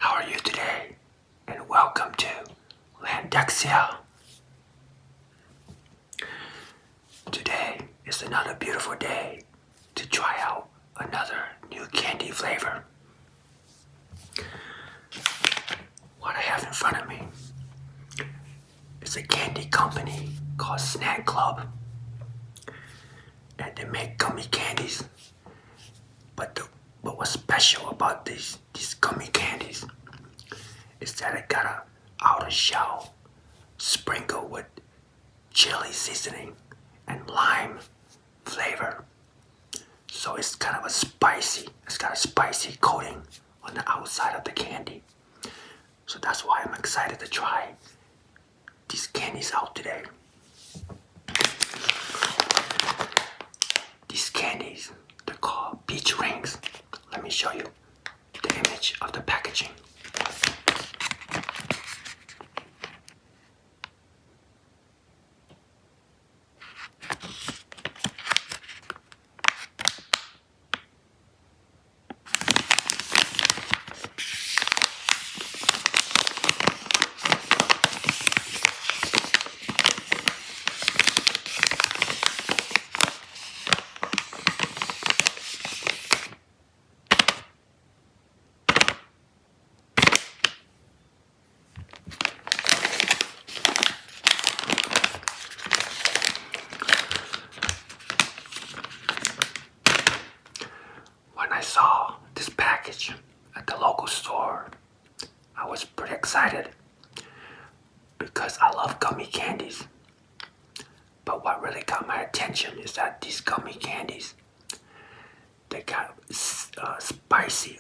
How are you today? And welcome to Landexia. Today is another beautiful day to try out another new candy flavor. What I have in front of me is a candy company called SNAK CLUB. And they make gummy candies. But what's special about these gummy candies is that it got a outer shell sprinkled with chili seasoning and lime flavor. So it's kind of it's got a spicy coating on the outside of the candy. So that's why I'm excited to try these candies out today. These candies, they're called peach rings. Let me show you the image of the packaging. When I saw this package at the local store, I was pretty excited because I love gummy candies. But what really got my attention is that these gummy candies, they got a spicy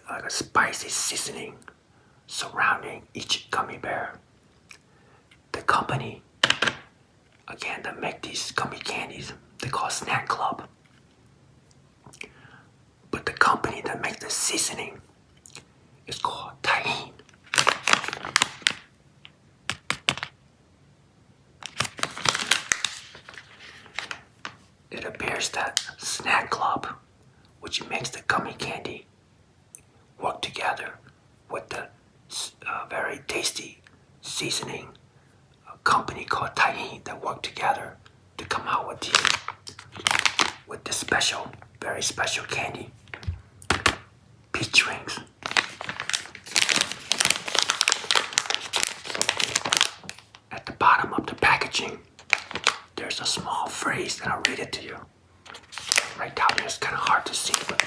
seasoning surrounding each gummy bear. The company, again, that make these gummy candies, they call SNAK CLUB. But the company that makes the seasoning is called TAJIN. It appears that SNAK CLUB, which makes the gummy candy, work together with the very tasty seasoning company called TAJIN that work together to come out with this special, very special candy. Peach rings. At the bottom of the packaging, there's a small phrase that I'll read it to you. Right down there, it's kind of hard to see, but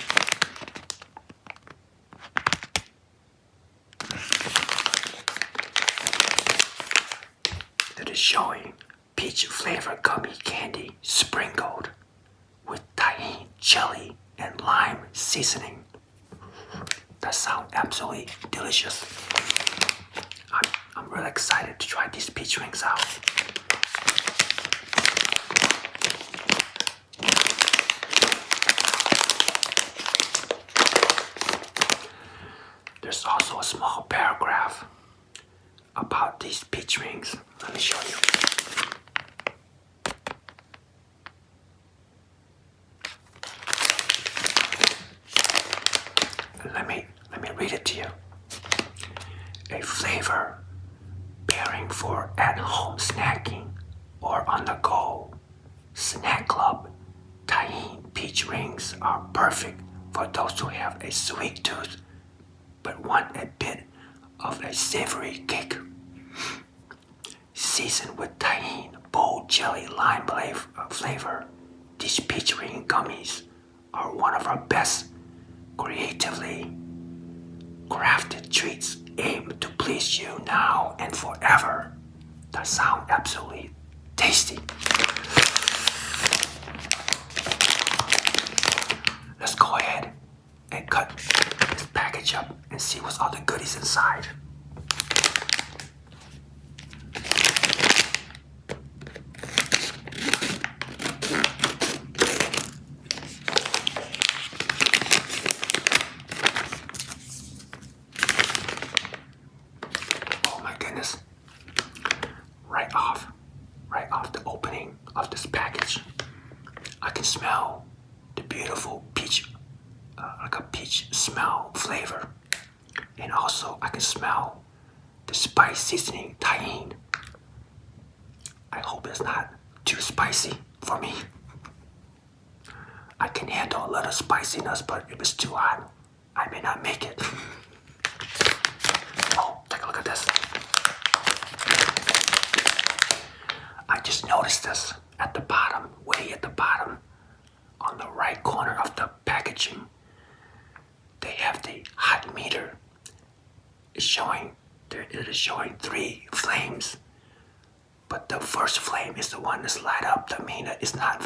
that is showing peach flavored gummy candy sprinkled with TAJIN chili and lime seasoning. That sounds absolutely delicious. I'm really excited to try these peach rings out. There's also a small paragraph about these peach rings. Let me show you. Let me read it to you. A flavor pairing for at-home snacking or on the go. SNAK CLUB TAJIN peach rings are perfect for those who have a sweet tooth but want a bit of a savory kick. Seasoned with TAJIN bold jelly lime flavor, these peach ring gummies are one of our best creatively crafted treats aimed to please you now and forever. That sounds absolutely tasty. Let's go ahead and cut this package up and see what's all the goodies inside. Right off the opening of this package, I can smell the beautiful peach, like a peach smell flavor. And also I can smell the spice seasoning Tajin. I hope it's not too spicy for me. I can handle a little spiciness, but if it's too hot, I may not make it. Oh, take a look at this. I just noticed this at the bottom, way at the bottom, on the right corner of the packaging. They have the hot meter. It is showing 3 flames, but the first flame is the one that's light up. That means that it's not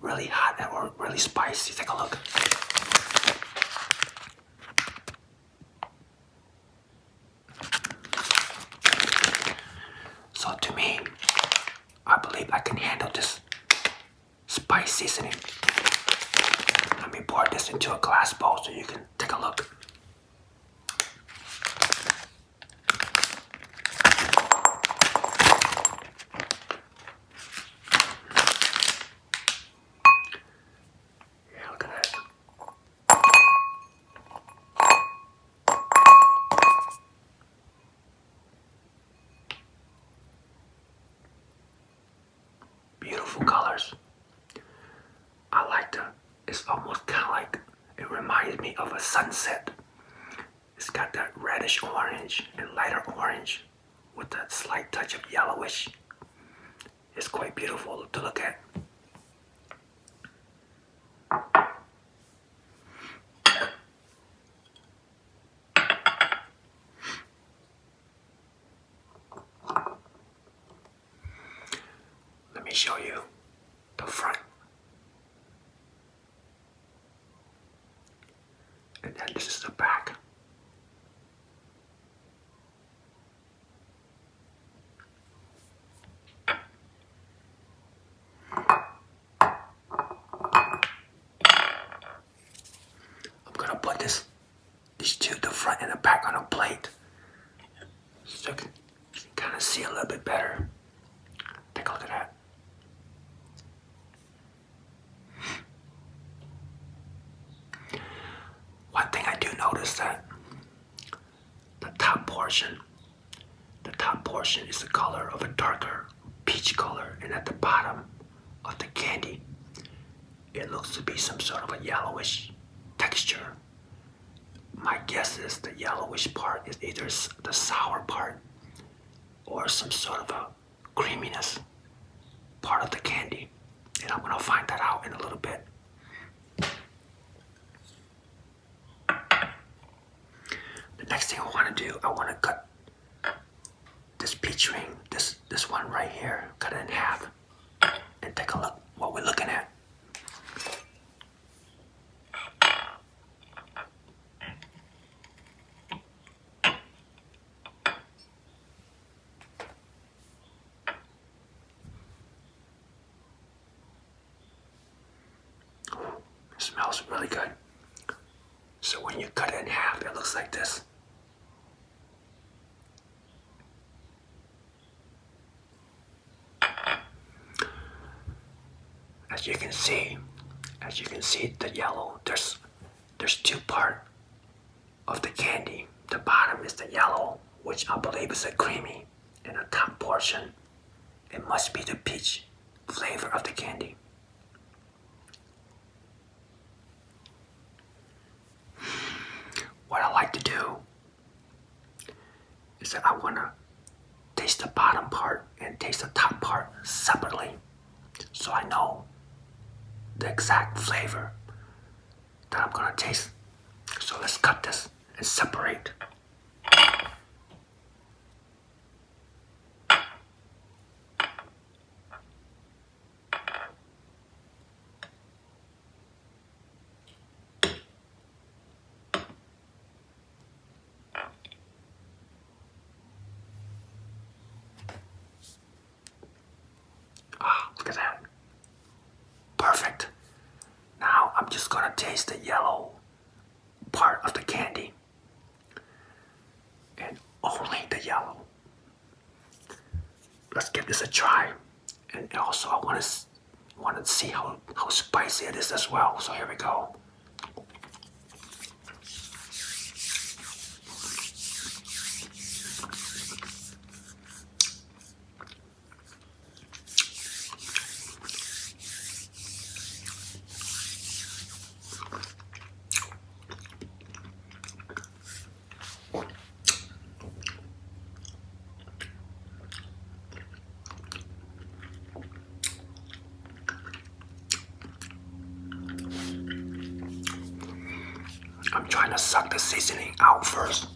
really hot or really spicy. Take a look. So to me, I believe I can handle this spice seasoning. Let me pour this into a glass bowl so you can take a look. Beautiful colors. I like it's almost kind of like, it reminds me of a sunset. It's got that reddish orange and lighter orange with a slight touch of yellowish. It's quite beautiful to look at. Let me show you the front. And then this is the back. I'm gonna put these two, the front and the back, on a plate so you can kind of see a little bit better. Take a look at that. One thing I do notice that the top portion is the color of a darker peach color, and at the bottom of the candy, it looks to be some sort of a yellowish texture. My guess is the yellowish part is either the sour part or some sort of a creaminess part of the candy, and I'm gonna find that out in a little bit. The next thing I want to do, I want to cut this peach ring, this one right here, cut it in half, and take a look what we're looking at. It smells really good. So when you cut it in half, it looks like this. As you can see the yellow, there's 2 parts of the candy. The bottom is the yellow, which I believe is a creamy, and the top portion, it must be the peach flavor of the candy. What I like to do is that I want to taste the bottom part and taste the top part separately, so I know the exact flavor that I'm gonna taste. So let's cut this and separate. Look at that. Perfect. Now I'm just gonna taste the yellow part of the candy, and only the yellow. Let's give this a try. And also I want to see how spicy it is as well. So here we go. I'm trying to suck the seasoning out first,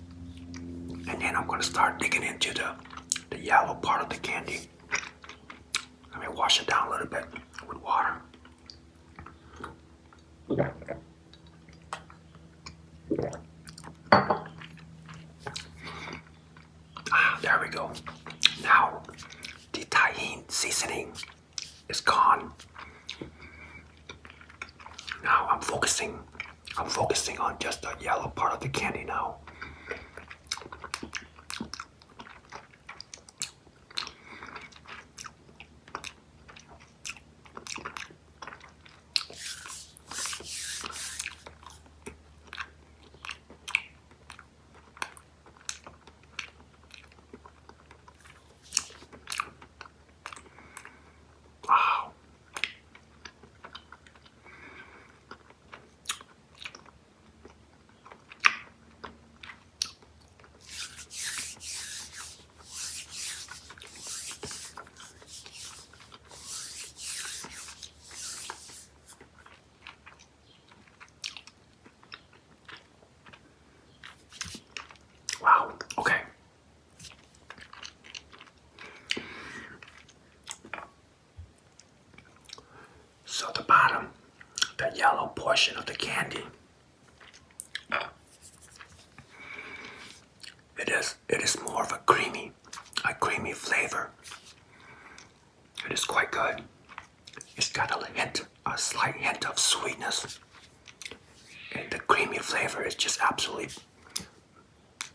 and then I'm gonna start digging into the yellow part of the candy. Let me wash it down a little bit with water. There we go. Now the Tajin seasoning is gone. Now I'm focusing on just the yellow part of the candy now. Wow. Wow, okay. So the bottom, the yellow portion of the candy, it is more of a creamy flavor. It is quite good. It's got a slight hint of sweetness. And the creamy flavor is just absolutely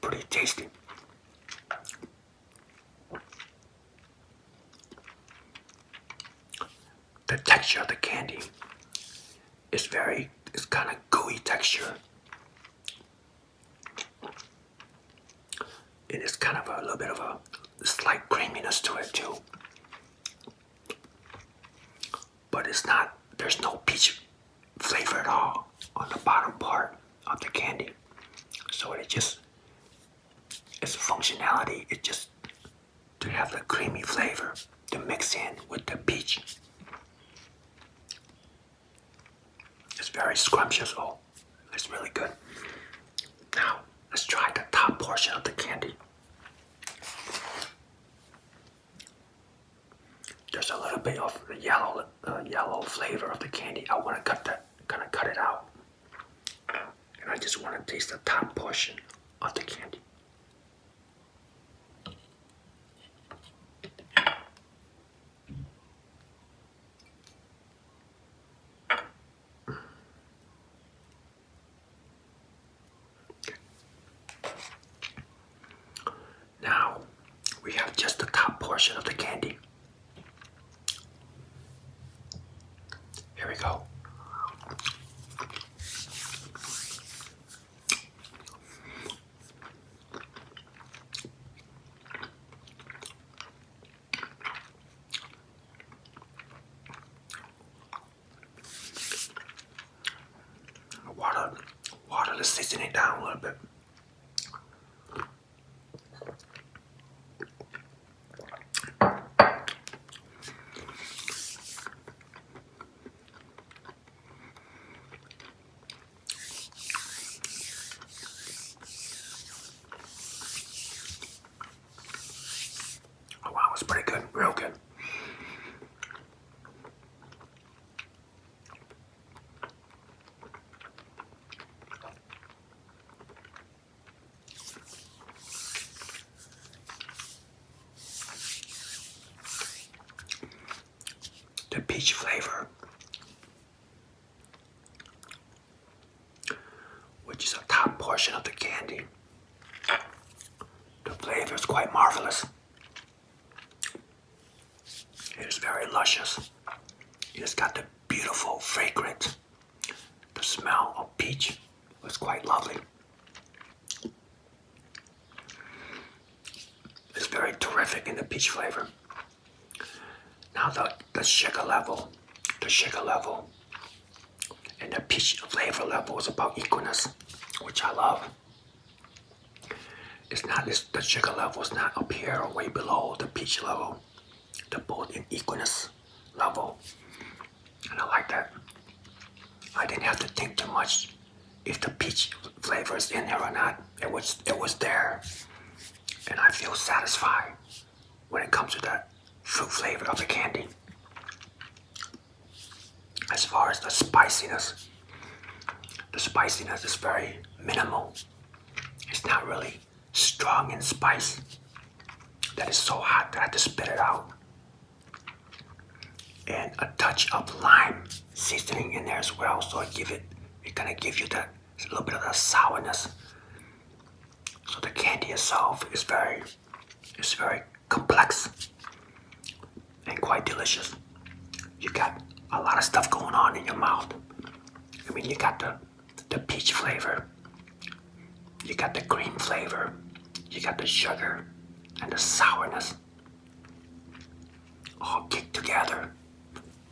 pretty tasty. The texture of the candy is kind of gooey texture. It is kind of a little bit of a slight creaminess to it too. But there's no peach flavor at all on the bottom part of the candy. So its functionality, it just to have the creamy flavor to mix in with the peach. It's very scrumptious. Oh, it's really good. Now, let's try the top portion of the candy. There's a little bit of the yellow flavor of the candy. I want to cut it out. And I just want to taste the top portion of the candy. Now, we have just the top portion of the candy. Here we go. Water the seasoning down a little bit. Oh wow, it's pretty good, real good. The peach flavor, which is a top portion of the candy. The flavor is quite marvelous. It is very luscious. It has got the beautiful fragrance. The smell of peach was quite lovely. It's very terrific in the peach flavor. Now the sugar level and the peach flavor level is about equalness, which I love. The sugar level is not up here or way below the peach level. They're both in equalness level, and I like that. I didn't have to think too much if the peach flavor is in there or not. It was there, and I feel satisfied when it comes to that fruit flavor of the candy. As far as the spiciness is very minimal. It's not really strong in spice that is so hot that I have to spit it out. And a touch of lime seasoning in there as well, so it gonna give you that a little bit of that sourness. So the candy itself is very complex and quite delicious. You got a lot of stuff going on in your mouth. I mean, you got the peach flavor, you got the green flavor, you got the sugar and the sourness all kicked together.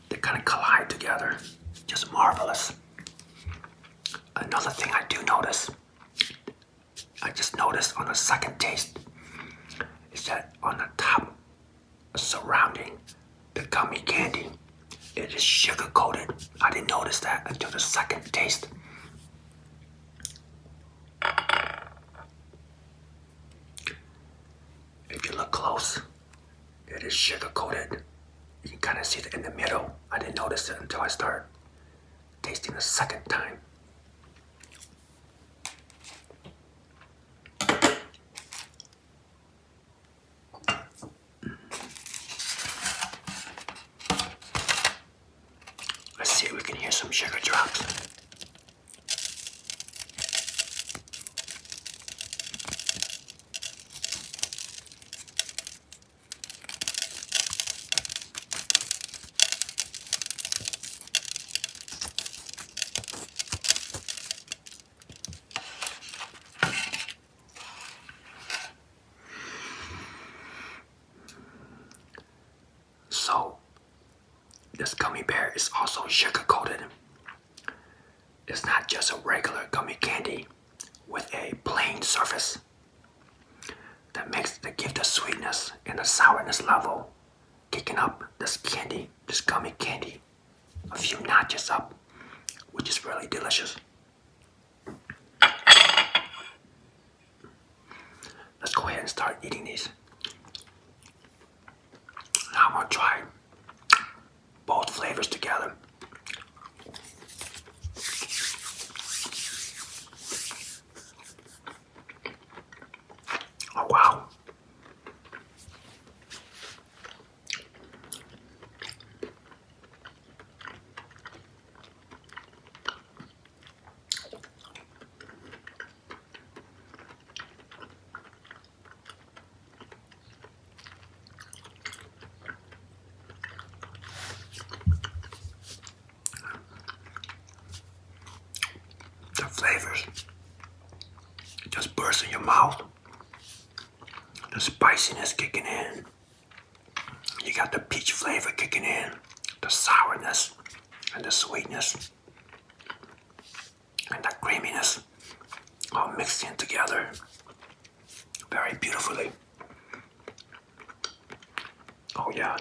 They kind of collide together. Just marvelous. Another thing I just noticed on the second taste is that on the top surrounding the gummy candy, it is sugar coated. I didn't notice that until the second taste. If you look close, it is sugar coated. You can kind of see it in the middle. I didn't notice it until I started tasting the second time. Let's see if we can hear some sugar drops. So, this gummy bear is also sugar coated. It's not just a regular gummy candy with a plain surface that gives the sweetness and the sourness level, kicking up this gummy candy, a few notches up, which is really delicious. Let's go ahead and start eating these. Now I'm gonna try both flavors together. Oh wow. The flavors just burst in your mouth. The spiciness kicking in. You got the peach flavor kicking in. The sourness and the sweetness and the creaminess all mixed in together very beautifully. Oh yeah.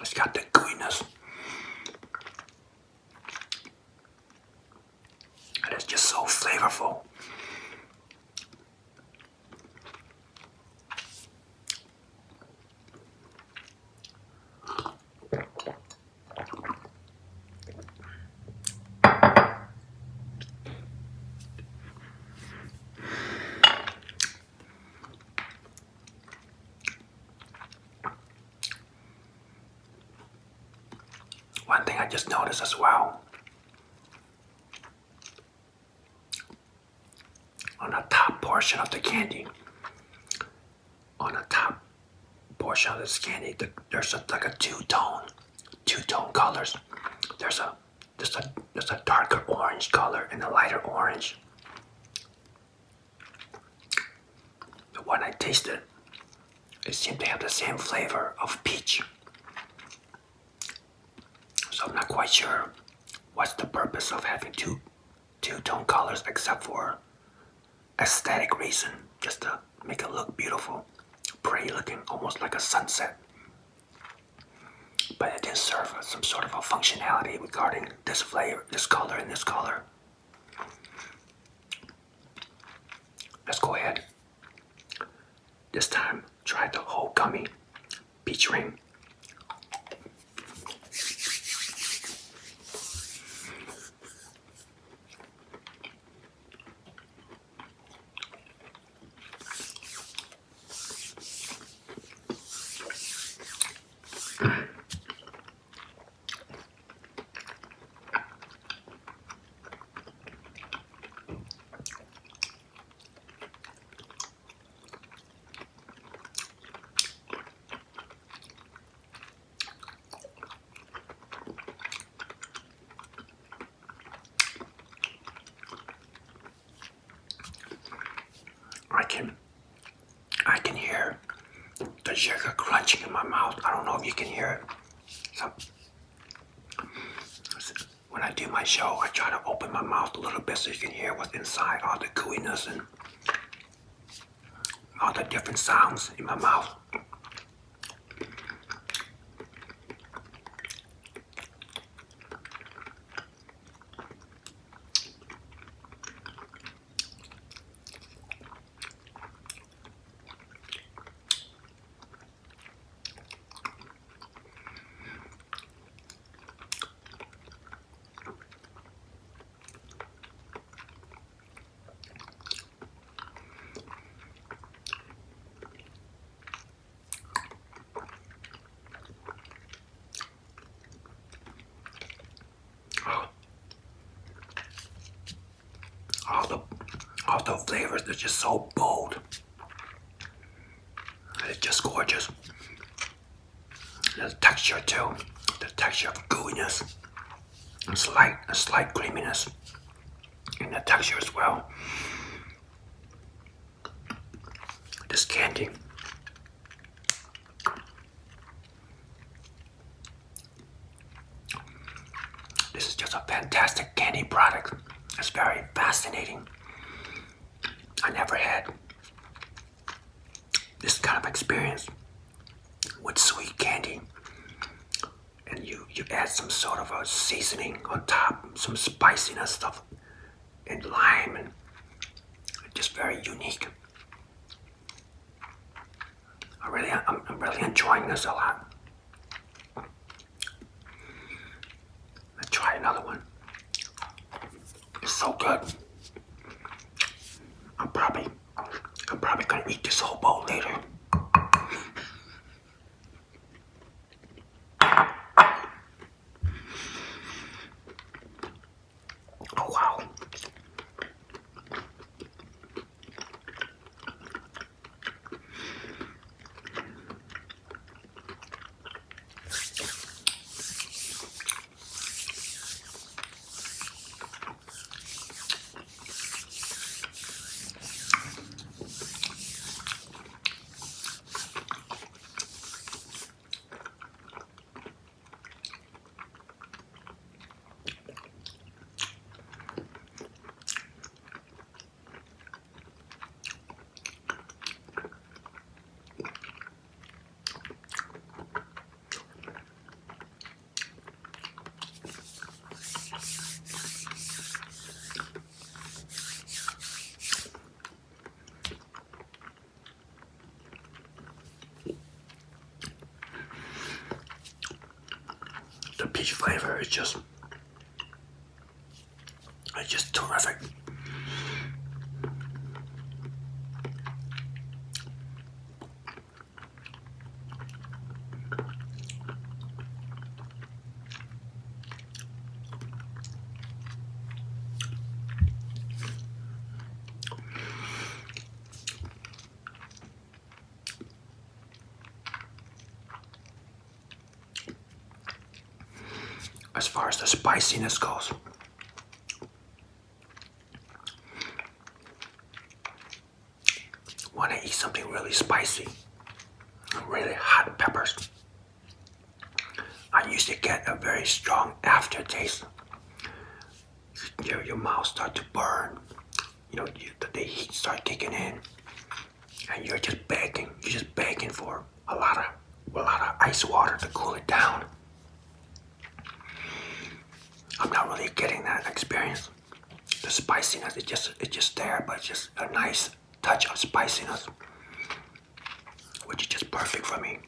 It's got the gooiness. And it's just so flavorful. One thing I just noticed as well, on the top portion of the candy, on the top portion of this candy, there's like a two-tone colors. There's a darker orange color and a lighter orange. But when I tasted It seemed to have the same flavor of peach. So I'm not quite sure what's the purpose of having two-tone colors except for aesthetic reason, just to make it look beautiful, pretty looking, almost like a sunset. But it didn't serve some sort of a functionality regarding this flavor, this color, and this color. Let's go ahead. This time, try the whole gummy peach ring. I can hear the sugar crunching in my mouth. I don't know if you can hear it. So when I do my show, I try to open my mouth a little bit so you can hear what's inside, all the gooiness and all the different sounds in my mouth. All the flavors are just so bold. It's just gorgeous. The texture too. The texture of gooiness. A slight creaminess in the texture as well. This candy. This is just a fantastic candy product. It's very fascinating. I never had this kind of experience with sweet candy. And you add some sort of a seasoning on top, some spiciness stuff, and lime, and just very unique. I'm really enjoying this a lot. Let's try another one. It's so good. I'm probably gonna eat this whole bowl later. Oh wow. The peach flavor is just terrific. As far as the spiciness goes, want to eat something really spicy, really hot peppers. I usually get a very strong aftertaste. Your mouth starts to burn. The heat starts kicking in, and you're just begging. You're just begging for a lot of ice water to cool it down. I'm not really getting that experience. The spiciness, it's just there, but it's just a nice touch of spiciness, which is just perfect for me.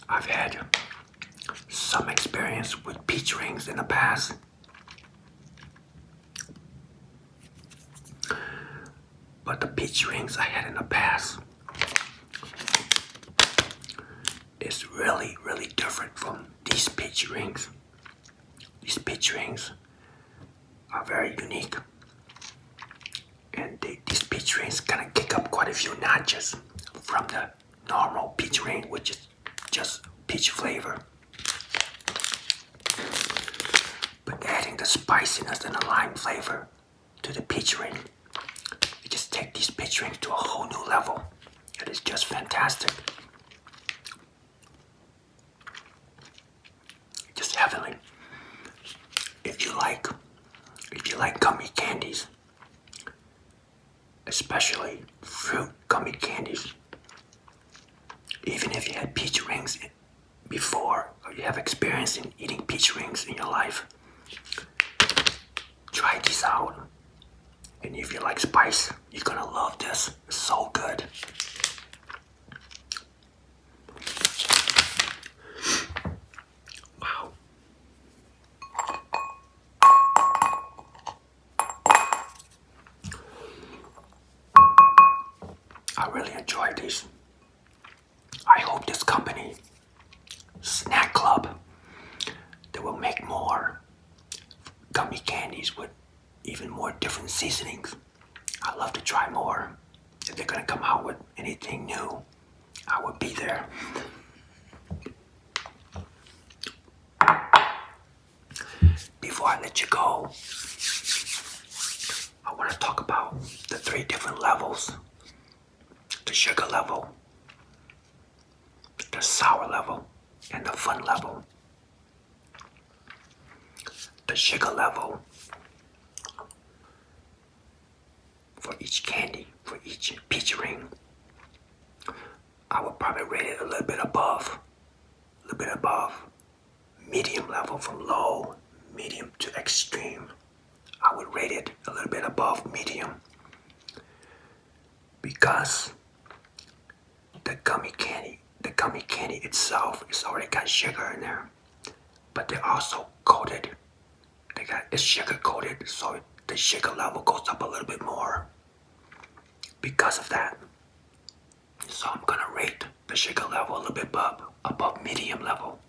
I've had some experience with peach rings in the past. But the peach rings I had in the past is really, really different from these peach rings. These peach rings are very unique. And these peach rings kind of kick up quite a few notches from the normal peach ring, which is just peach flavor. But adding the spiciness and the lime flavor to the peach ring, you just take these peach rings to a whole new level. It is just fantastic. Just heavenly. If you like gummy candies, especially fruit gummy candies, even if you had peach rings before, or you have experience in eating peach rings in your life, try these out. And if you like spice, you're gonna love this. It's so good. Wow. I really enjoy these. I hope this company, SNAK CLUB, they will make more gummy candies with even more different seasonings. I'd love to try more. If they're gonna come out with anything new, I would be there. Before I let you go, I want to talk about the 3 different levels. The sugar level, the sour level, and the fun level. The sugar level for each candy, for each peach ring, I would probably rate it a little bit above medium level, from low, medium to extreme. I would rate it a little bit above medium, because the gummy candy itself is already got sugar in there, but they're also coated. It's sugar coated, so the sugar level goes up a little bit more because of that. So I'm gonna rate the sugar level a little bit above medium level.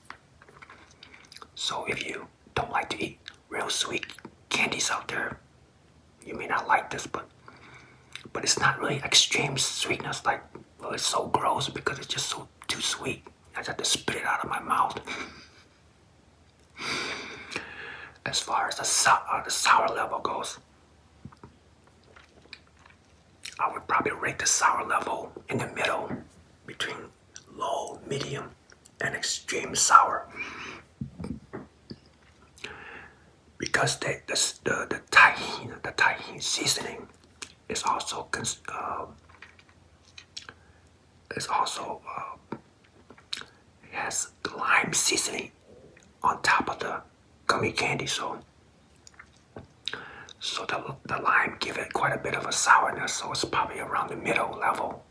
So if you don't like to eat real sweet candies out there, you may not like this, but it's not really extreme sweetness. Like, well, it's so gross because it's just so too sweet. I just have to spit it out of my mouth. As far as the sour level goes, I would probably rate the sour level in the middle, between low, medium, and extreme sour. Because the TAJIN seasoning is also has lime seasoning on top of the gummy candy, so the lime give it quite a bit of a sourness, so it's probably around the middle level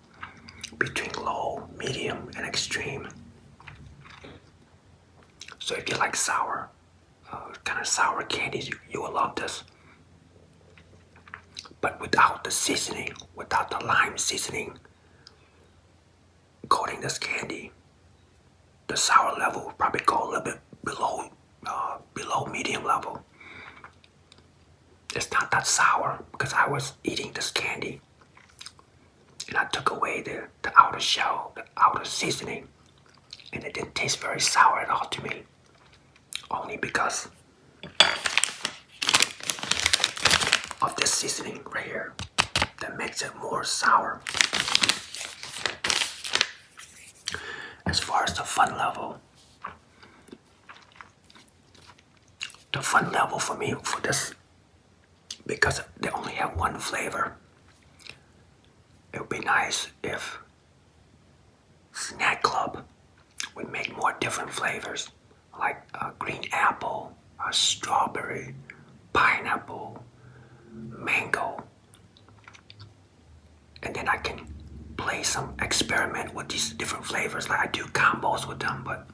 between low, medium, and extreme. So if you like sour, kind of sour candies, you will love this. But without the seasoning, without the lime seasoning coating this candy, the the sour level will probably go a little bit below medium level. It's not that sour because I was eating this candy and I took away the outer shell, the outer seasoning, and it didn't taste very sour at all to me. Only because of this seasoning right here that makes it more sour. As far as the fun level for me for this, because they only have one flavor, it would be nice if SNAK CLUB would make more different flavors, like green apple, strawberry, pineapple, mango, and then I can play some experiment with these different flavors. Like I do combos with them, but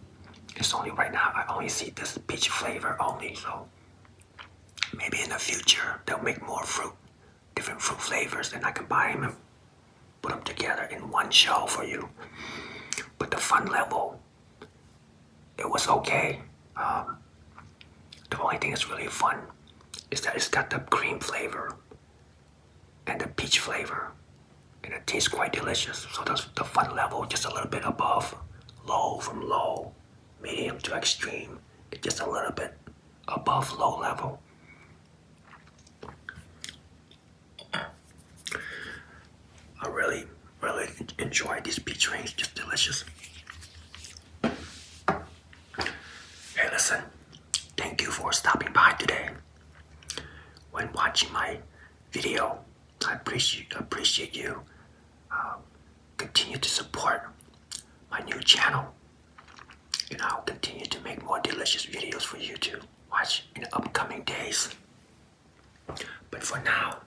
it's only right now I only see this peach flavor only. So maybe in the future they'll make more different fruit flavors, and I can buy them and put them together in one show for you. But the fun level, it was okay. The only thing that's really fun is that it's got the cream flavor and the peach flavor, and it tastes quite delicious. So that's the fun level, just a little bit above low, from low, medium to extreme. It's just a little bit above low level. I really enjoy these peach rings, just delicious. Hey, listen, thank you for stopping by today. When watching my video, I appreciate you. Continue to support my new channel, and I'll continue to make more delicious videos for you to watch in the upcoming days. But for now,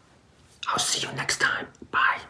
I'll see you next time. Bye.